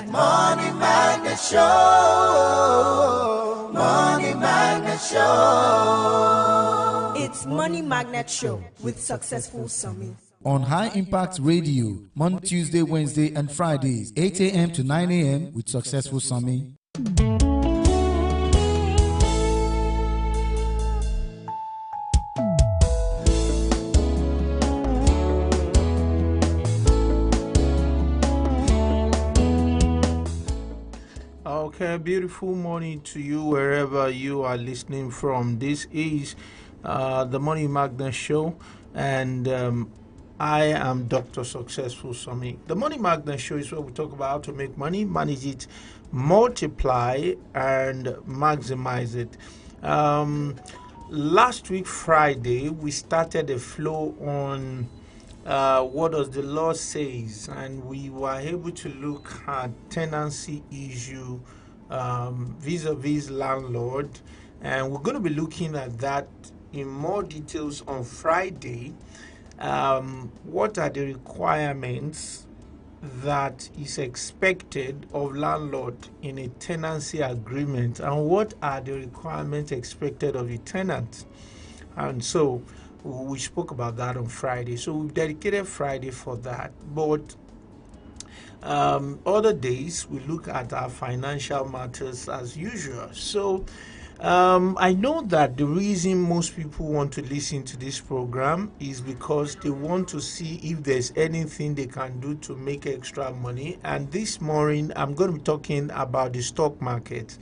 at Money Magnet Show. Money Magnet Show. It's Money Magnet Show with Successful Summy. On High Impact Radio, Monday, Tuesday, Wednesday, and Fridays, 8 a.m. to 9 a.m. with Successful Summy. Okay, beautiful morning to you wherever you are listening from. This is the Money Magnet Show, and I am Dr. Successful Summy. The Money Magnet Show is where we talk about how to make money, manage it, multiply, and maximize it. Last week, Friday, we started a flow on what does the law says, and we were able to look at tenancy issue vis-a-vis landlord, and we're going to be looking at that in more details on Friday. What are the requirements that is expected of landlord in a tenancy agreement, and what are the requirements expected of the tenant? And so we spoke about that on Friday, so we've dedicated Friday for that. But other days we look at our financial matters as usual. So I know that the reason most people want to listen to this program is because they want to see if there's anything they can do to make extra money. And this morning I'm going to be talking about the stock market.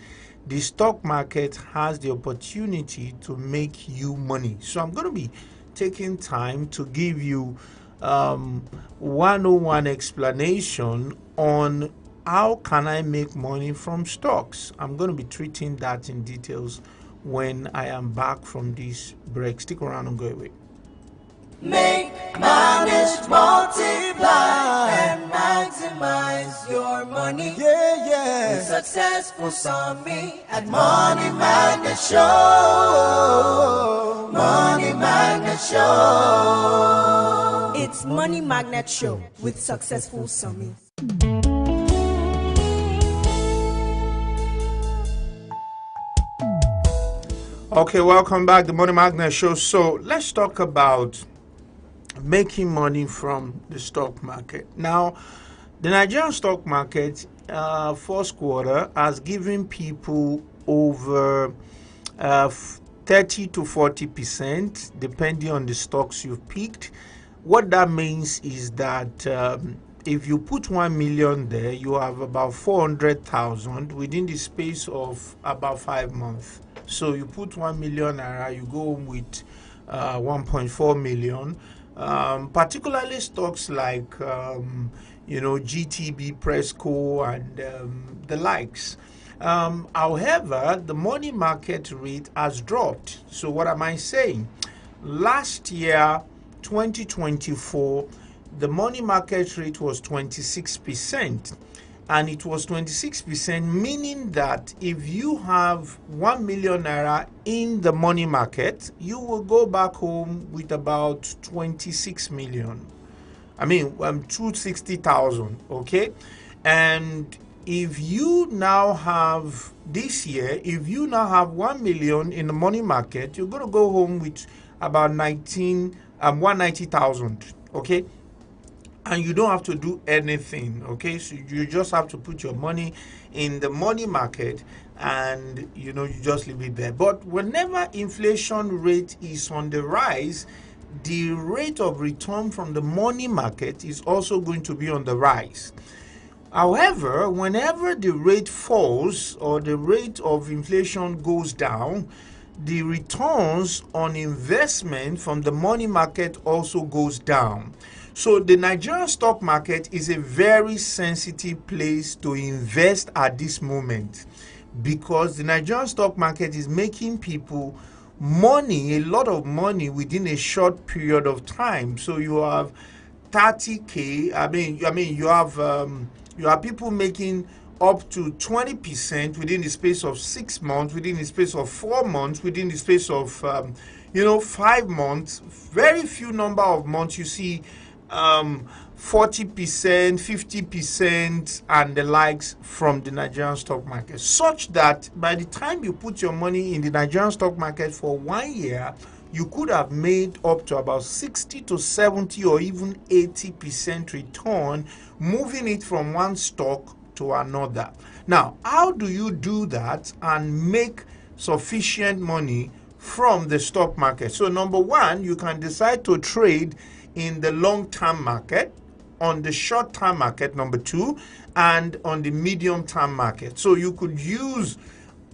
The stock market has the opportunity to make you money. So I'm going to be taking time to give you 101 explanation on how can I make money from stocks. I'm going to be treating that in details when I am back from this break. Stick around and go away. Make, manage, multiply, and maximize your money. With Successful Summy at Money Magnet Show. Money Magnet Show. It's Money Magnet Show with Successful Summy. Okay, welcome back, the Money Magnet Show. So let's talk about making money from the stock market. Now, the Nigerian stock market first quarter has given people over 30 to 40%, depending on the stocks you've picked. What that means is that if you put 1 million there, you have about 400,000 within the space of about 5 months. So you put 1 million naira, you go home with 1.4 million. Particularly stocks like GTB, Presco, and the likes. However, the money market rate has dropped. So what am I saying? Last year, 2024, the money market rate was 26%. And it was 26%, meaning that if you have 1 million naira in the money market, you will go back home with about 26 million. 260,000, okay? And if you now have this year, if you now have 1 million in the money market, you're going to go home with about 190,000, okay? And you don't have to do anything, okay? So you just have to put your money in the money market and, you just leave it there. But whenever inflation rate is on the rise, the rate of return from the money market is also going to be on the rise. However, whenever the rate falls or the rate of inflation goes down, the returns on investment from the money market also goes down. So the Nigerian stock market is a very sensitive place to invest at this moment, because the Nigerian stock market is making people money, a lot of money within a short period of time. So you have 30K. You have people making up to 20% within the space of 6 months, within the space of 4 months, within the space of 5 months. Very few number of months you see 40%, 50%, and the likes from the Nigerian stock market, such that by the time you put your money in the Nigerian stock market for 1 year, you could have made up to about 60 to 70 or even 80% return, moving it from one stock to another. Now, how do you do that and make sufficient money from the stock market? So number one, you can decide to trade in the long-term market, on the short-term market, number two, and on the medium-term market. So you could use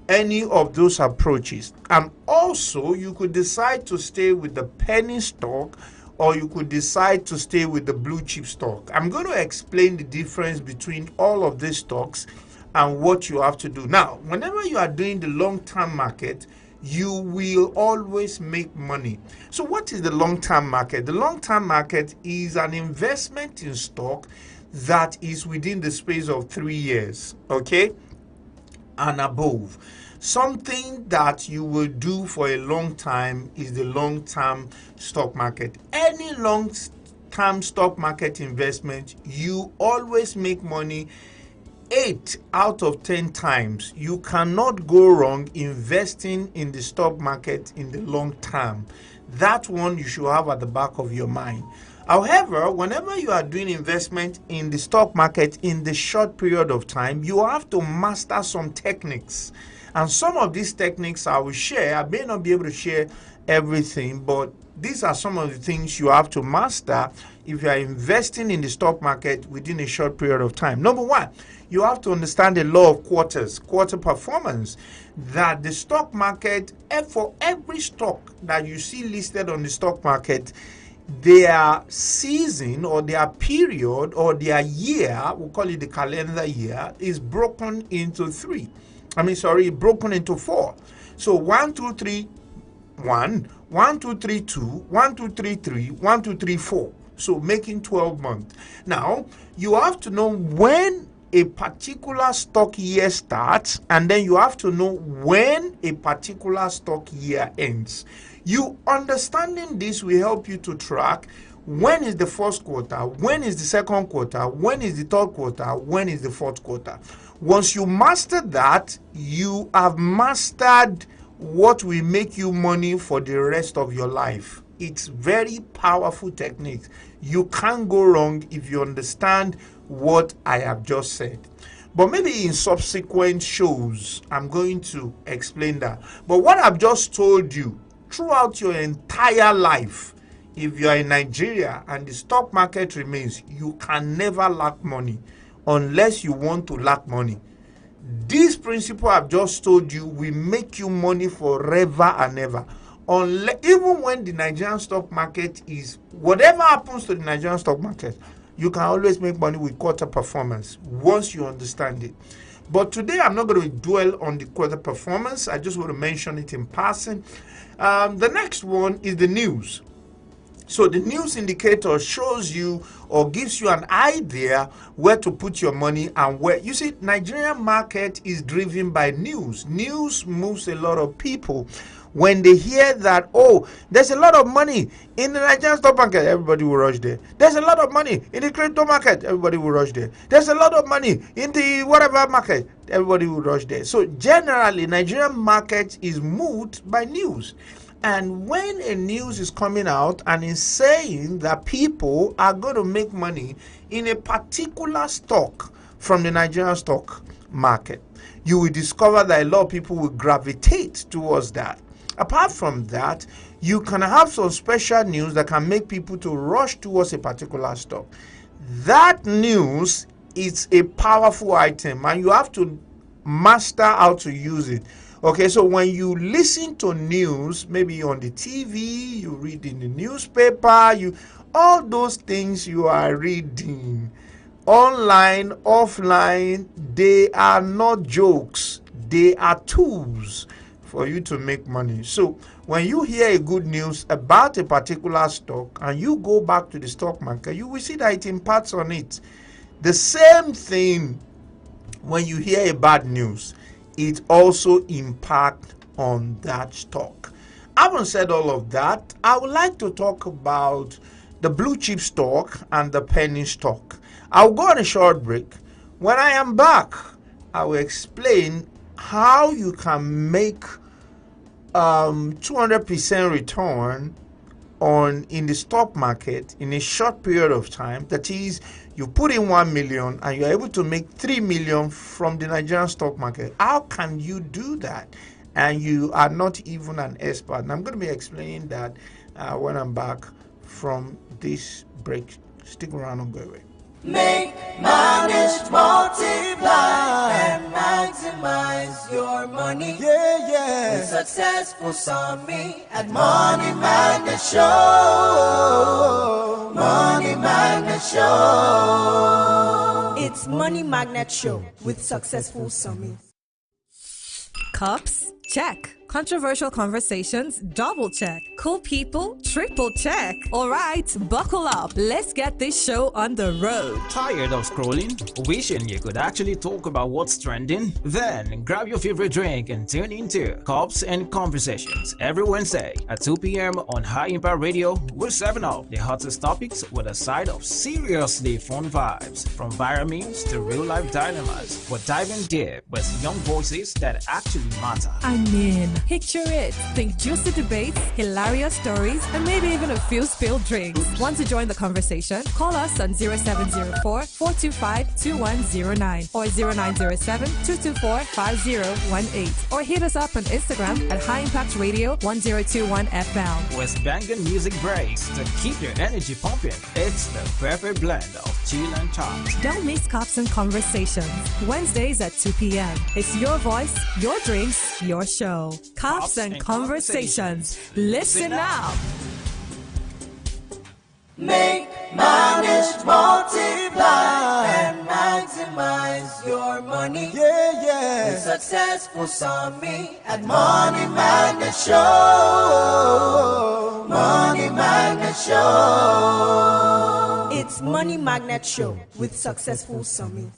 any of those approaches. And also, you could decide to stay with the penny stock, or you could decide to stay with the blue chip stock. I'm going to explain the difference between all of these stocks and what you have to do. Now, whenever you are doing the long-term market, you will always make money. So what is the long-term market? The long-term market is an investment in stock that is within the space of 3 years, okay, and above. Something that you will do for a long time is the long-term stock market. Any long-term stock market investment, you always make money 8 out of 10 times. You cannot go wrong investing in the stock market in the long term. That one you should have at the back of your mind. However, whenever you are doing investment in the stock market in the short period of time, you have to master some techniques. And some of these techniques I will share. I may not be able to share everything, but these are some of the things you have to master if you are investing in the stock market within a short period of time. Number one, you have to understand the law of quarter performance, that the stock market, for every stock that you see listed on the stock market, their season or their period or their year, we'll call it the calendar year, is broken into broken into 4. So 1, 2, 3, 1, 1, 2, 3, 2, 1, 2, 3, 3, 1, 2, 3, 4. So making 12 months. Now, you have to know when a particular stock year starts, and then you have to know when a particular stock year ends. You understanding this will help you to track when is the first quarter, when is the second quarter, when is the third quarter, when is the fourth quarter. Once you master that, you have mastered what will make you money for the rest of your life. It's very powerful technique. You can't go wrong if you understand what I have just said. But maybe in subsequent shows, I'm going to explain that. But what I've just told you, throughout your entire life, if you are in Nigeria and the stock market remains, you can never lack money unless you want to lack money. This principle I've just told you will make you money forever and ever. Even when the Nigerian stock market is, whatever happens to the Nigerian stock market, you can always make money with quarter performance once you understand it. But today I'm not going to dwell on the quarter performance. I just want to mention it in passing. The next one is the news. So the news indicator shows you or gives you an idea where to put your money and where. You see, Nigerian market is driven by news. News moves a lot of people. When they hear that, oh, there's a lot of money in the Nigerian stock market, everybody will rush there. There's a lot of money in the crypto market, everybody will rush there. There's a lot of money in the whatever market, everybody will rush there. So generally, Nigerian market is moved by news. And when a news is coming out and is saying that people are going to make money in a particular stock from the Nigerian stock market, you will discover that a lot of people will gravitate towards that. Apart from that, you can have some special news that can make people to rush towards a particular stock. That news is a powerful item and you have to master how to use it. Okay, so when you listen to news, maybe on the TV, you read in the newspaper, all those things you are reading, online, offline, they are not jokes. They are tools for you to make money. So when you hear a good news about a particular stock and you go back to the stock market, you will see that it impacts on it. The same thing when you hear a bad news, it also impacts on that stock. Having said all of that, I would like to talk about the blue chip stock and the penny stock. I'll go on a short break. When I am back, I will explain how you can make 200% return in the stock market in a short period of time. That is, you put in 1 million and you're able to make 3 million from the Nigerian stock market. How can you do that? And you are not even an expert. And I'm going to be explaining that when I'm back from this break. Stick around and go away. Make, manage, multiply, and maximize your money. With successful Sami at Money Magnet Show. Money Magnet Show. It's Money Magnet Show with Successful Sami. Cups? Check. Controversial conversations? Double check. Cool people? Triple check. All right, buckle up. Let's get this show on the road. Tired of scrolling? Wishing you could actually talk about what's trending? Then grab your favorite drink and tune into Cups and Conversations every Wednesday at 2 p.m. on High Impact Radio. We're serving up the hottest topics with a side of seriously fun vibes. From viral memes to real life dilemmas, we're diving deep with young voices that actually matter. I mean, picture it. Think juicy debates, hilarious stories, and maybe even a few spilled drinks. Want to join the conversation? Call us on 0704-425-2109 or 0907-224-5018 or hit us up on Instagram at High Impact Radio 1021 FM. With banging music breaks to keep your energy pumping, it's the perfect blend of chill and chat. Don't miss Cops and Conversations. Wednesdays at 2 p.m. It's your voice, your drinks, your show. Cops and Conversations. Listen up. Make, manage, multiply, and maximize your money. With successful Sami at Money Magnet Show. Money Magnet Show. It's Money Magnet Show with Successful Sami.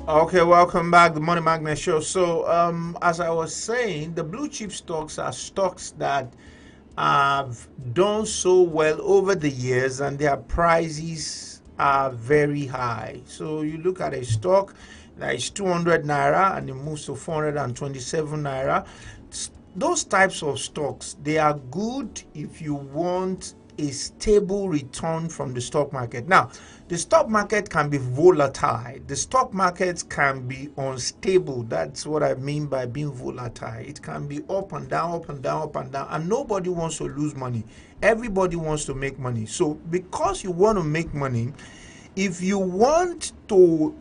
Okay, welcome back, the Money Magnet Show. So, as I was saying, the blue chip stocks are stocks that have done so well over the years, and their prices are very high. So, you look at a stock that is 200 naira and it moves to 427 naira. Those types of stocks, they are good if you want a stable return from the stock market. Now, the stock market can be volatile. The stock market can be unstable. That's what I mean by being volatile. It can be up and down, up and down, up and down, and nobody wants to lose money. Everybody wants to make money. So because you want to make money, if you want to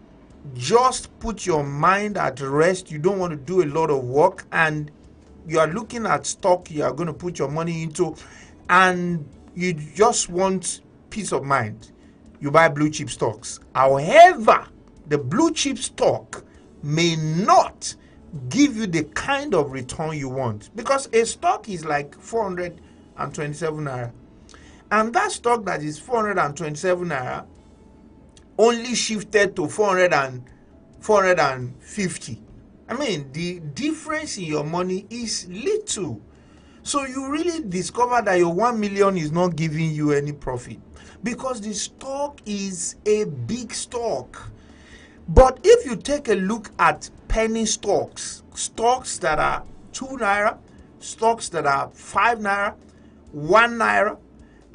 just put your mind at rest, you don't want to do a lot of work, and you are looking at stock you are going to put your money into, and you just want peace of mind, you buy blue chip stocks. However, the blue chip stock may not give you the kind of return you want, because a stock is like 427 naira, and that stock that is 427 naira only shifted to 450. I mean, the difference in your money is little. So you really discover that your 1 million is not giving you any profit, because the stock is a big stock. But if you take a look at penny stocks, stocks that are 2 naira, stocks that are 5 naira, 1 naira,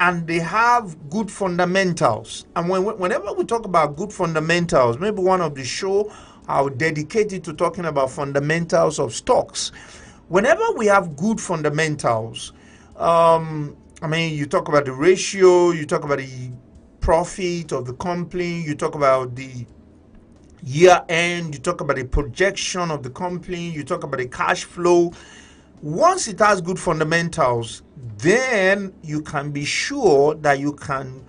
and they have good fundamentals. And whenever we talk about good fundamentals, maybe one of the show I'll dedicate it to talking about fundamentals of stocks. Whenever we have good fundamentals, I mean, you talk about the ratio, you talk about the profit of the company, you talk about the year end, you talk about the projection of the company, you talk about the cash flow. Once it has good fundamentals, then you can be sure that you can,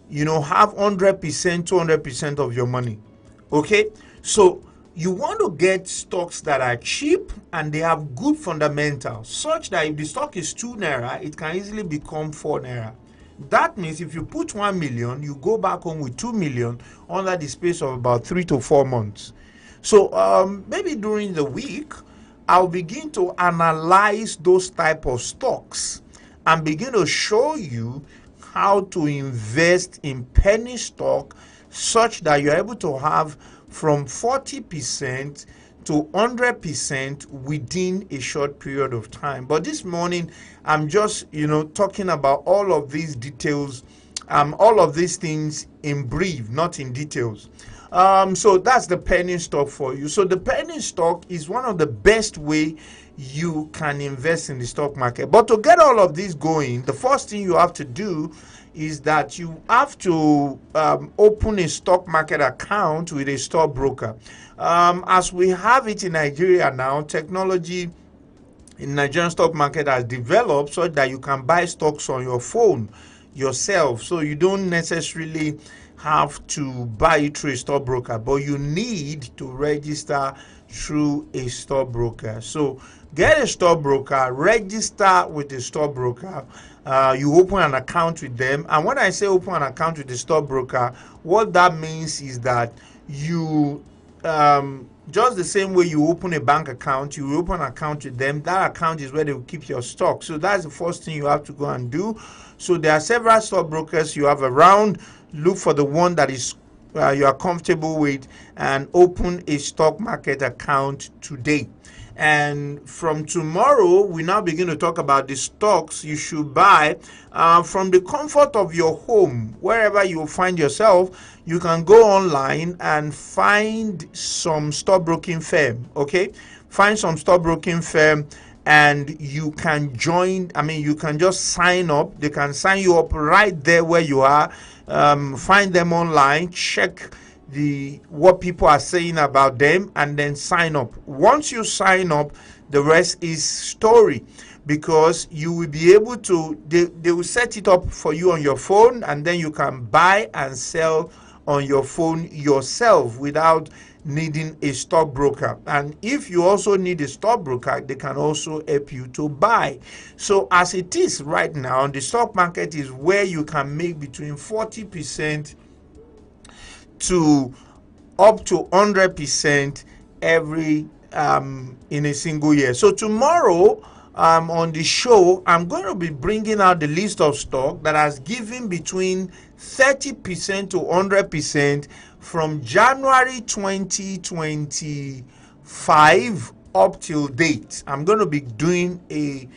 have 100%, 200% of your money. Okay? So you want to get stocks that are cheap and they have good fundamentals, such that if the stock is 2 naira, it can easily become 4 naira. That means if you put 1 million, you go back home with 2 million under the space of about 3 to 4 months. So maybe during the week, I'll begin to analyze those type of stocks and begin to show you how to invest in penny stock such that you're able to have from 40% to 100% within a short period of time. But this morning, I'm just, talking about all of these details, all of these things in brief, not in details. So that's the penny stock for you. So the penny stock is one of the best way you can invest in the stock market. But to get all of this going, the first thing you have to do is that you have to open a stock market account with a stockbroker. As we have it in Nigeria now, technology in Nigerian stock market has developed so that you can buy stocks on your phone yourself. So you don't necessarily have to buy it through a stockbroker, but you need to register through a stockbroker. So get a stockbroker, register with the stockbroker. You open an account with them. And when I say open an account with the stockbroker, what that means is that you just the same way you open a bank account, you open an account with them. That account is where they will keep your stock. So that's the first thing you have to go and do. So there are several stockbrokers you have around. Look for the one that is you are comfortable with and open a stock market account today. And from tomorrow, we now begin to talk about the stocks you should buy from the comfort of your home. Wherever you find yourself, you can go online and find some stockbroking firm, okay? Find some stockbroking firm and you can join. You can just sign up. They can sign you up right there where you are. Find them online, check what people are saying about them, and then sign up. Once you sign up, the rest is story, because you will be able to, they will set it up for you on your phone, and then you can buy and sell on your phone yourself without needing a stockbroker. And if you also need a stockbroker, they can also help you to buy. So as it is right now, the stock market is where you can make between 40% to up to 100% every in a single year. So tomorrow on the show, I'm going to be bringing out the list of stock that has given between 30% to 100% from January 2025 up till date. I'm going to be doing a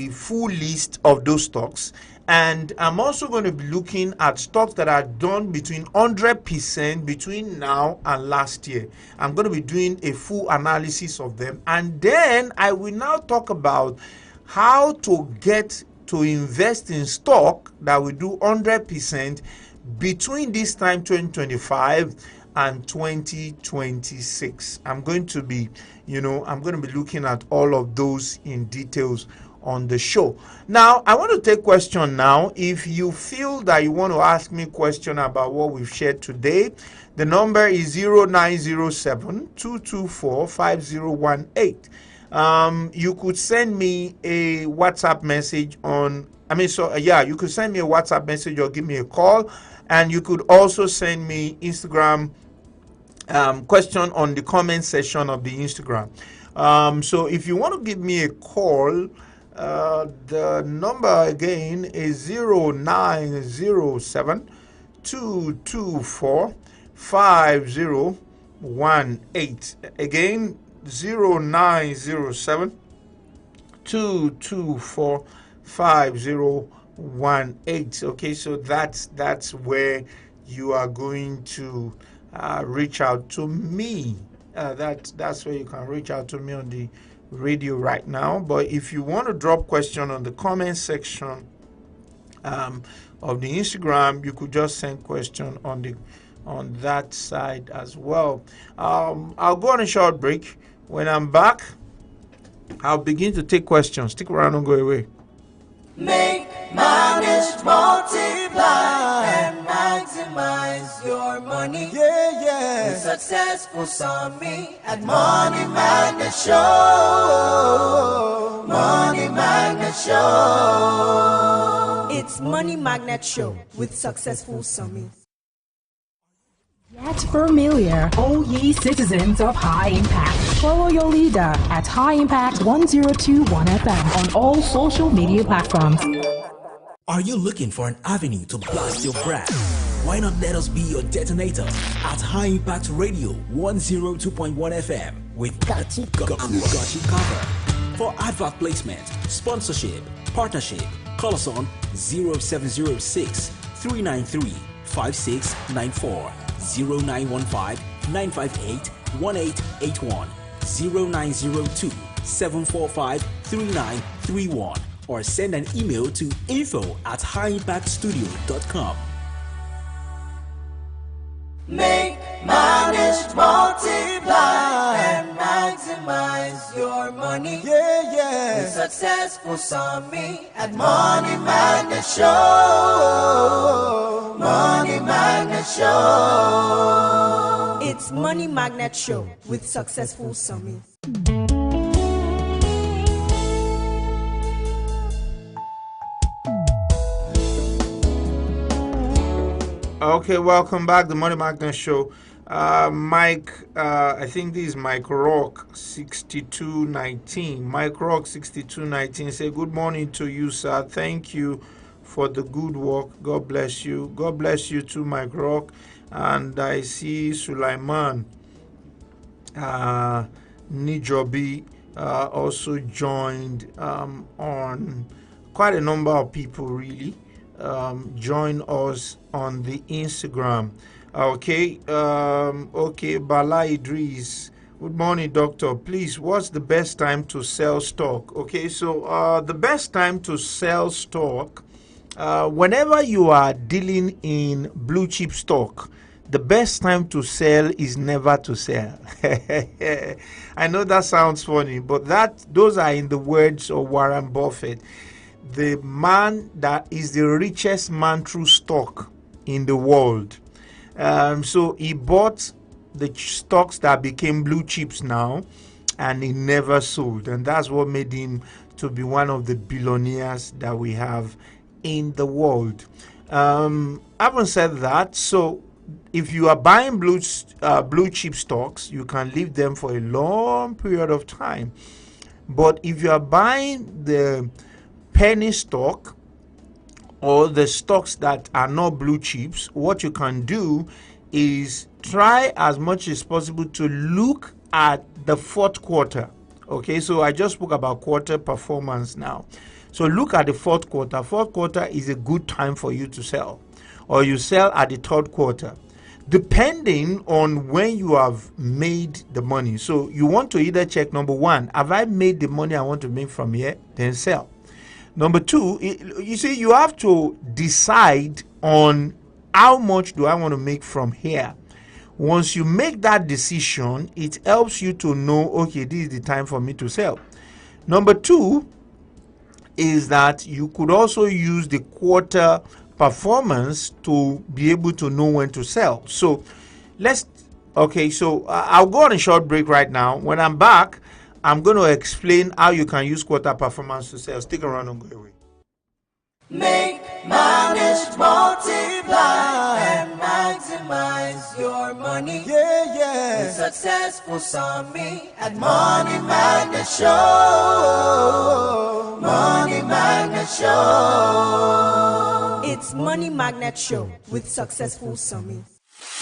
full list of those stocks. And I'm also going to be looking at stocks that are done between 100% between now and last year. I'm going to be doing a full analysis of them. And then I will now talk about how to get to invest in stock that will do 100% between this time 2025 and 2026. I'm going to be looking at all of those in details on the show. Now, I want to take question now. If you feel that you want to ask me a question about what we've shared today, the number is 0907-224-5018. You could send me a WhatsApp message you could send me a WhatsApp message or give me a call, and you could also send me Instagram question on the comment section of the Instagram. So if you want to give me a call, the number again is 0907-224-5018. Again, 0907-224-5018. Okay, so that's where you are going to reach out to me. That's where you can reach out to me on the radio right now. But if you want to drop question on the comment section of the Instagram, you could just send question on that side as well. I'll go on a short break. When I'm back, I'll begin to take questions. Stick around, don't go away. Make, manage, multiply, and maximize your money. With successful summit at Money Magnet Show. Money Magnet Show. It's It's Money Magnet Show with Successful Summit. Get familiar, all ye citizens of High Impact. Follow your leader at High Impact 1021 FM on all social media platforms. Are you looking for an avenue to blast your brand? Why not let us be your detonator at High Impact Radio 102.1 FM with Got You Covered. For advert placement, sponsorship, partnership, call us on 0706 393 5694, 0915 958 1881, 0902 745 3931, or send an email to info@highimpactstudio.com. Make, manage, multiply, and maximize your money. With Successful Summit at Money Magnet Show. Money Magnet Show. It's Money Magnet Show with Successful Summit. Okay, welcome back, the Money Magnet Show. Mike, I think this is Mike Rock 6219. Mike Rock 6219 say, good morning to you, sir. Thank you for the good work. God bless you. God bless you too, Mike Rock. And I see Sulaiman Nijobi also joined on. Quite a number of people really join us on the Instagram. Okay, Bala Idris. Good morning, doctor. Please, what's the best time to sell stock? Okay, so the best time to sell stock, whenever you are dealing in blue chip stock, the best time to sell is never to sell. I know that sounds funny, but those are in the words of Warren Buffett, the man that is the richest man through stock in the world. So he bought the stocks that became blue chips now, and he never sold, and that's what made him to be one of the billionaires that we have in the world. Having said that, so if you are buying blue chip stocks, you can leave them for a long period of time. But if you are buying the penny stock or the stocks that are not blue chips, what you can do is try as much as possible to look at the fourth quarter. Okay, so I just spoke about quarter performance now. So look at the fourth quarter. Fourth quarter is a good time for you to sell, or you sell at the third quarter, depending on when you have made the money. So you want to either check, number one, have I made the money I want to make from here? Then sell. Number two, you see, you have to decide on how much do I want to make from here. Once you make that decision, it helps you to know, okay, this is the time for me to sell. Number two is that you could also use the quarter performance to be able to know when to sell. So I'll go on a short break right now. When I'm back, I'm going to explain how you can use quarter performance to sell. Stick around and go away. Make, manage, multiply, and maximize your money. With Successful Summit at Money Magnet Show. Money Magnet Show. It's Money Magnet Show with Successful Summit.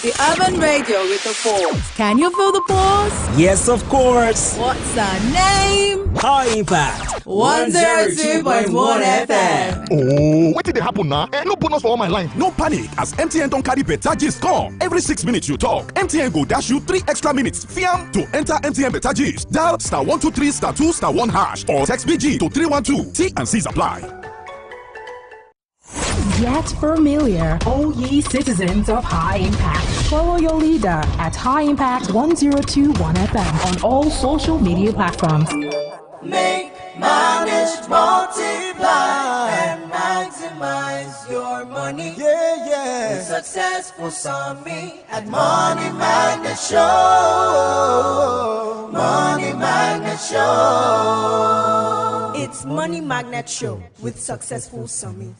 The Urban Radio with the force. Can you feel the force? Yes, of course. What's the name? High Impact 102.1 FM. Oh, what did they happen now? No bonus for all my line. No panic, as MTN don't carry better gist come. Every 6 minutes you talk, MTN go dash you 3 extra minutes. Fiam to enter MTN better gist. Dial *123 *2 *1 hash or text BG to 312. T and C's apply. Get familiar, all ye citizens of High Impact. Follow your leader at High Impact 1021 FM on all social media platforms. Make, manage, multiply, and maximize your money. With Successful Summit at Money Magnet Show. Money Magnet Show. It's Money Magnet Show with Successful Summit.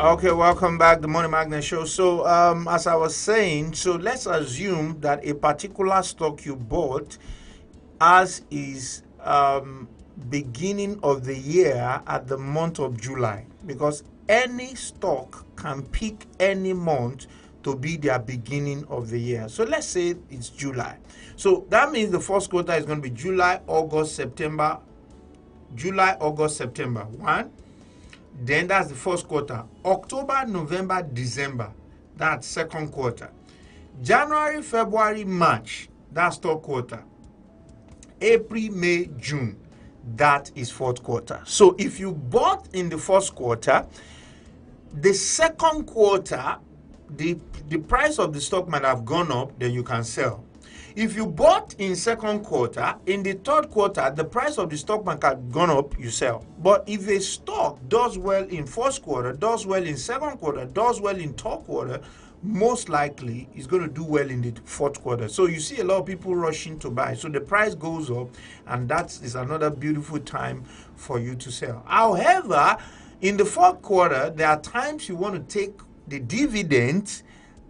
Okay, welcome back, the Money Magnet Show. So, as I was saying, so let's assume that a particular stock you bought as is beginning of the year at the month of July, because any stock can pick any month to be their beginning of the year. So let's say it's July. So that means the first quarter is going to be July, August, September. July, August, September. One. Then that's the first quarter. October, November, December. That's second quarter. January, February, March. That's third quarter. April, May, June. That is fourth quarter. So if you bought in the first quarter, the second quarter, the price of the stock might have gone up, then you can sell. If you bought in second quarter, in the third quarter, the price of the stock might have gone up, you sell. But if a stock does well in first quarter, does well in second quarter, does well in third quarter, most likely is going to do well in the fourth quarter. So you see a lot of people rushing to buy. So the price goes up, and that is another beautiful time for you to sell. However, in the fourth quarter, there are times you want to take the dividend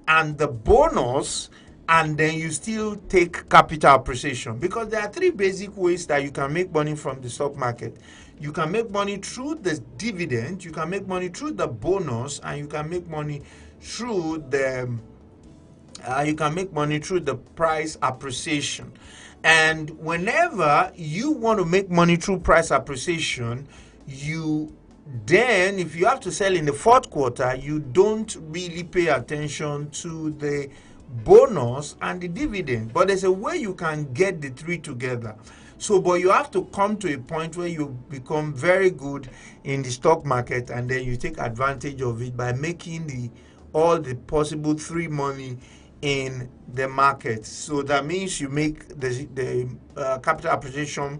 and the bonus, and then you still take capital appreciation, because there are three basic ways that you can make money from the stock market. You can make money through the dividend, you can make money through the bonus, and you can make money through the price appreciation. And whenever you want to make money through price appreciation, then if you have to sell in the fourth quarter, you don't really pay attention to the bonus and the dividend. But there's a way you can get the three together. So, but you have to come to a point where you become very good in the stock market, and then you take advantage of it by making all the possible three money in the market. So that means you make the capital appreciation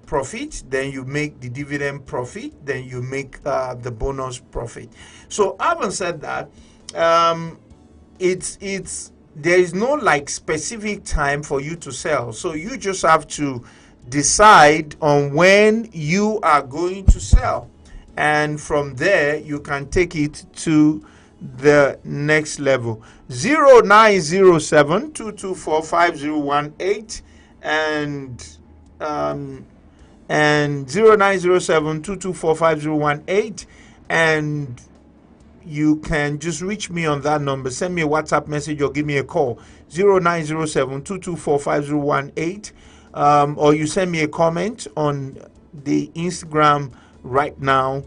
profit, then you make the dividend profit, then you make the bonus profit. So having said that, there is no like specific time for you to sell. So you just have to decide on when you are going to sell, and from there you can take it to the next level. 0907-224-5018 and 0907-224-5018, and you can just reach me on that number. Send me a WhatsApp message or give me a call, 0907-224-5018, or you send me a comment on the Instagram right now.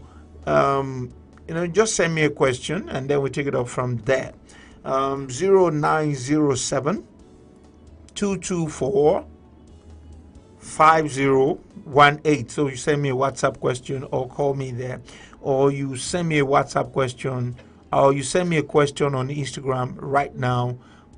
Just send me a question, and then we take it up from there. 0907-224-5018. So you send me a WhatsApp question or call me there, or you send me a WhatsApp question, or you send me a question on Instagram right now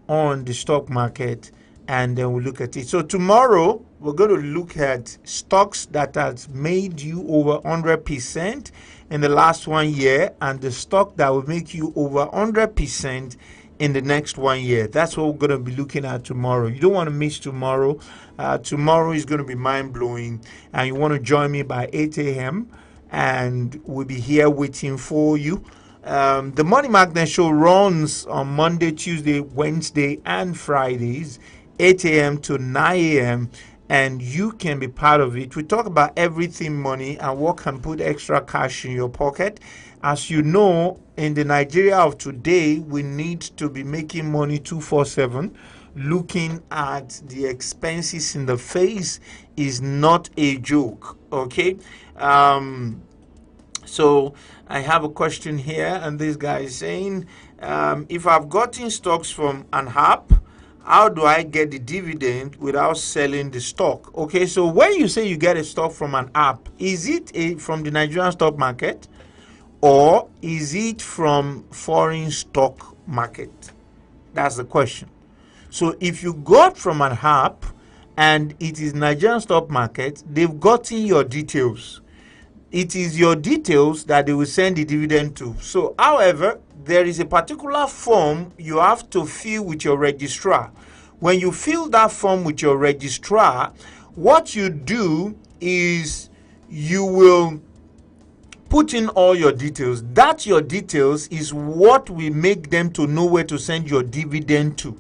on the stock market, and then we'll look at it. So tomorrow we're going to look at stocks that has made you over 100% in the last 1 year, and the stock that will make you over 100% in the next 1 year. That's what we're going to be looking at tomorrow. You don't want to miss tomorrow. Tomorrow is going to be mind-blowing, and you want to join me by 8 a.m. and we'll be here waiting for you. The Money Magnet Show runs on Monday, Tuesday, Wednesday, and Fridays, 8 a.m. to 9 a.m., and you can be part of it. We talk about everything money and what can put extra cash in your pocket. As you know, in the Nigeria of today, we need to be making money 24/7. Looking at the expenses in the face is not a joke, okay? So I have a question here, and this guy is saying, if I've gotten stocks from an app, how do I get the dividend without selling the stock? Okay, so when you say you get a stock from an app, is it from the Nigerian stock market, or is it from foreign stock market? That's the question. So if you got from an app and it is Nigerian stock market, they've gotten your details. It is your details that they will send the dividend to. So, however, there is a particular form you have to fill with your registrar. When you fill that form with your registrar, what you do is you will put in all your details. That your details is what will make them to know where to send your dividend to.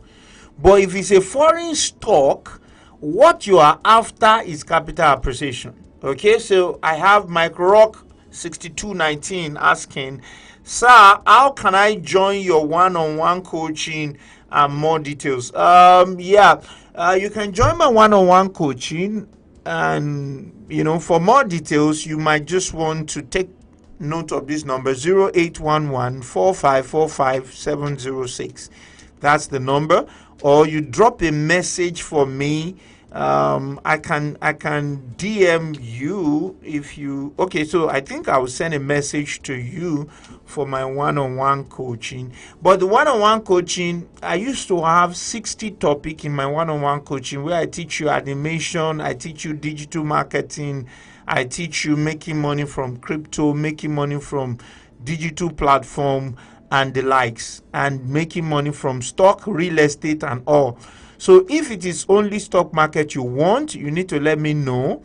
But if it's a foreign stock, what you are after is capital appreciation. Okay, so I have Mike Rock 6219 asking, sir, how can I join your one-on-one coaching and more details? You can join my one-on-one coaching, and for more details you might just want to take note of this number: 0811 4545 706. That's the number. Or you drop a message for me. I can DM you if you. Okay, so I think I will send a message to you for my one-on-one coaching. But the one-on-one coaching, I used to have 60 topic in my one-on-one coaching, where I teach you animation, I teach you digital marketing, I teach you making money from crypto, making money from digital platform and the likes, and making money from stock, real estate and all. So if it is only stock market you want, you need to let me know.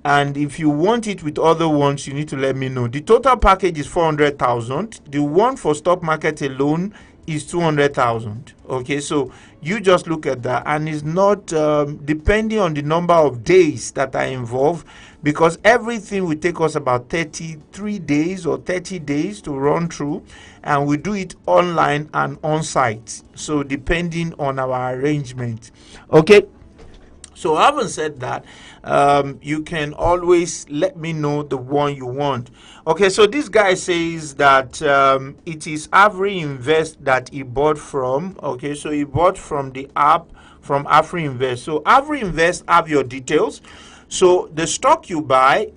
And if you want it with other ones, you need to let me know. The total package is 400,000. The one for stock market alone is 200,000. Okay, so you just look at that, and it's not depending on the number of days that are involved, because everything will take us about 33 days or 30 days to run through, and we do it online and on site, so depending on our arrangement. Okay, so having said that, you can always let me know the one you want. Okay, so this guy says that it is Avri Invest that he bought from. Okay, so he bought from the app from Avri Invest. So Avri Invest have your details. So the stock you buy,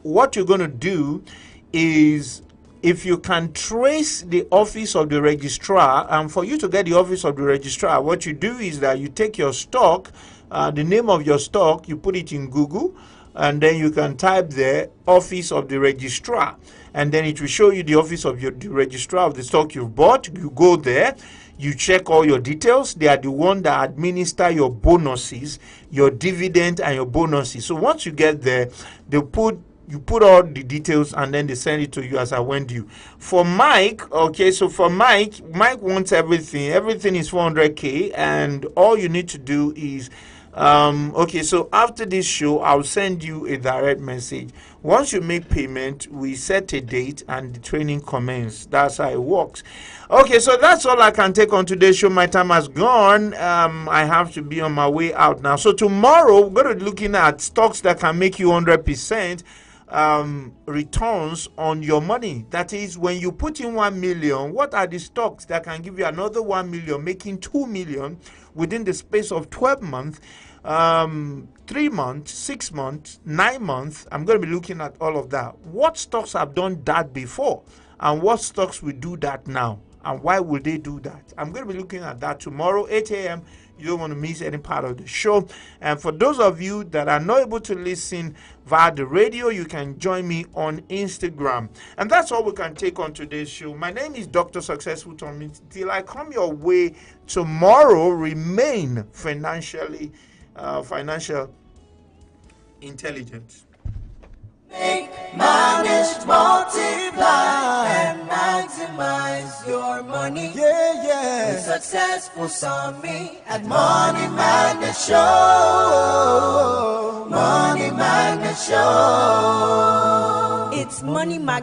what you're going to do is, if you can trace the office of the registrar, and for you to get the office of the registrar, what you do is that you take your stock, the name of your stock, you put it in Google, and then you can type there office of the registrar, and then it will show you the office of the registrar of the stock you've bought. You go there, you check all your details. They are the one that administer your bonuses, your dividend and your bonuses. So once you get there, you put all the details, and then they send it to you as I went you. For Mike, okay, so for Mike wants everything. Everything is 400k, and all you need to do is okay, so after this show, I'll send you a direct message. Once you make payment, we set a date and the training commences. That's how it works. Okay, so that's all I can take on today's show. My time has gone. I have to be on my way out now. So tomorrow, we're going to be looking at stocks that can make you 100% returns on your money. That is, when you put in 1 million, what are the stocks that can give you another 1 million, making 2 million within the space of 12 months, 3 months, 6 months, 9 months? I'm going to be looking at all of that. What stocks have done that before, and what stocks will do that now, and why will they do that? I'm going to be looking at that tomorrow, 8 a.m. You don't want to miss any part of the show. And for those of you that are not able to listen via the radio, you can join me on Instagram. And that's all we can take on today's show. My name is Dr. Successful Tommy. Till I come your way tomorrow, remain financial intelligent. Make, manage, multiply, and maximize your money. Yeah, yeah. With Successful Summit at Money Magnet Show. Money Magnet Show. It's Money Magnet.